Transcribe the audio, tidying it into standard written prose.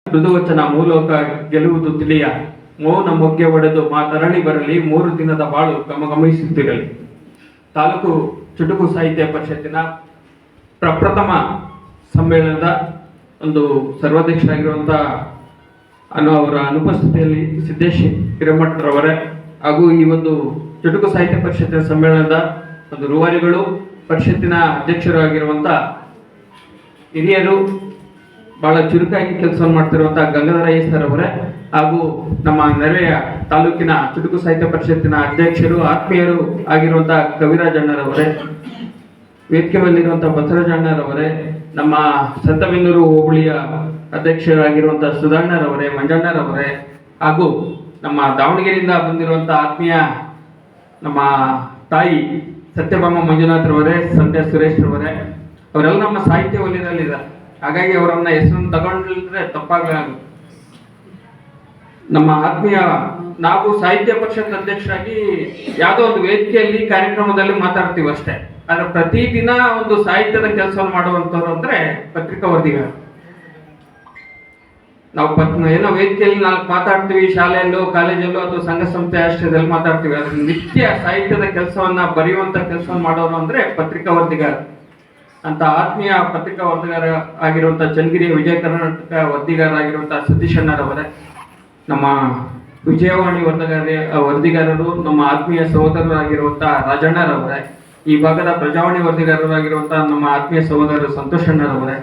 ಮೃದುವಚನ ಮೂಲಕ ಗೆಲ್ಲುವುದು ತಿಳಿಯ, ಮೌನ ಮೊಗ್ಗೆ ಒಡೆದು ಮಾತರಣಿ ಬರಲಿ, 3 ದಿನದ ಬಾಳು ಗಮಗಮಿಸುತ್ತಿರಲಿ. ತಾಲೂಕು ಚುಟುಕು ಸಾಹಿತ್ಯ ಪರಿಷತ್ತಿನ ಪ್ರಪ್ರಥಮ ಸಮ್ಮೇಳನದ ಒಂದು ಸರ್ವಾಧ್ಯಕ್ಷರಾಗಿರುವಂಥ ಅವರ ಅನುಪಸ್ಥಿತಿಯಲ್ಲಿ ಸಿದ್ದೇಶ್ ಹಿರೇಮಠರವರೇ ಹಾಗೂ ಈ ಒಂದು ಚುಟುಕು ಸಾಹಿತ್ಯ ಪರಿಷತ್ತಿನ ಸಮ್ಮೇಳನದ ಒಂದು ರೂವಾರಿಗಳು, ಪರಿಷತ್ತಿನ ಅಧ್ಯಕ್ಷರಾಗಿರುವಂಥ ಹಿರಿಯರು, ಬಹಳ ಚುರುಕಾಗಿ ಕೆಲಸವನ್ನು ಮಾಡ್ತಿರುವಂಥ ಗಂಗಾಧರ ಸರ್ ಅವರೇ ಹಾಗೂ ನಮ್ಮ ನೆರೆಯ ತಾಲೂಕಿನ ಚುಟುಕು ಸಾಹಿತ್ಯ ಪರಿಷತ್ತಿನ ಅಧ್ಯಕ್ಷರು, ಆತ್ಮೀಯರು ಆಗಿರುವಂಥ ಕವಿರಾಜ್ ಅಣ್ಣರವರೇ, ವೇದಿಕೆ ಮೇಲಿರುವಂಥ ಬಸವರಾಜ ಅಣ್ಣರವರೇ, ನಮ್ಮ ಸಂತಬೆನ್ನೂರು ಹೋಬಳಿಯ ಅಧ್ಯಕ್ಷರಾಗಿರುವಂಥ ಸುಧಣ್ಣರವರೇ, ಮಂಜಣ್ಣರವರೇ ಹಾಗೂ ನಮ್ಮ ದಾವಣಗೆರೆಯಿಂದ ಬಂದಿರುವಂಥ ಆತ್ಮೀಯ ನಮ್ಮ ತಾಯಿ ಸತ್ಯಭಾಮ ಮಂಜುನಾಥ್ರವರೇ, ಸಂಧ್ಯಾ ಸುರೇಶ್ ರವರೇ, ಅವರೆಲ್ಲ ನಮ್ಮ ಸಾಹಿತ್ಯ ವಲಯದಲ್ಲಿದ್ದಾರೆ. ಹಾಗಾಗಿ ಅವರನ್ನ ಹೆಸರನ್ನು ತಗೊಂಡ್ರೆ ತಪ್ಪಾಗಲಾಗುತ್ತೆ. ನಮ್ಮ ಆತ್ಮೀಯ ನಾವು ಸಾಹಿತ್ಯ ಪರಿಷತ್ ಅಧ್ಯಕ್ಷರಾಗಿ ಯಾವುದೋ ಒಂದು ವೇದಿಕೆಯಲ್ಲಿ ಕಾರ್ಯಕ್ರಮದಲ್ಲಿ ಮಾತಾಡ್ತೀವಿ ಅಷ್ಟೇ. ಆದ್ರೆ ಪ್ರತಿದಿನ ಒಂದು ಸಾಹಿತ್ಯದ ಕೆಲಸವನ್ನು ಮಾಡುವಂಥವ್ರು ಅಂದ್ರೆ ಪತ್ರಿಕಾ ವರದಿಗಾರ. ನಾವು ಏನೋ ವೇದಿಕೆಯಲ್ಲಿ 4 ಮಾತಾಡ್ತೀವಿ, ಶಾಲೆಯಲ್ಲೋ ಕಾಲೇಜಲ್ಲೋ ಅಥವಾ ಸಂಘ ಸಂಸ್ಥೆ ಆಶ್ರಯದಲ್ಲಿ ಮಾತಾಡ್ತೀವಿ. ಅದ್ರ ನಿತ್ಯ ಸಾಹಿತ್ಯದ ಕೆಲಸವನ್ನ ಬರೆಯುವಂತ ಕೆಲಸವನ್ನು ಮಾಡೋರು ಅಂದ್ರೆ ಪತ್ರಿಕಾ ವರದಿಗಾರ. ಅಂತ ಆತ್ಮೀಯ ಪತ್ರಿಕಾ ವರದಿಗಾರ ಆಗಿರುವಂಥ ಚನ್ನಗಿರಿಯ ವಿಜಯ ಕರ್ನಾಟಕ ವರದಿಗಾರ ಆಗಿರುವಂಥ ಸತೀಶ್ ಅಣ್ಣರವರೇ, ನಮ್ಮ ವಿಜಯವಾಣಿ ವರದಿಗಾರರು, ನಮ್ಮ ಆತ್ಮೀಯ ಸಹೋದರರಾಗಿರುವಂಥ ರಾಜಣ್ಣರವರೇ, ಈ ಭಾಗದ ಪ್ರಜಾವಾಣಿ ವರದಿಗಾರರಾಗಿರುವಂಥ ನಮ್ಮ ಆತ್ಮೀಯ ಸಹೋದರರು ಸಂತೋಷ್ ಅಣ್ಣರವರೇ,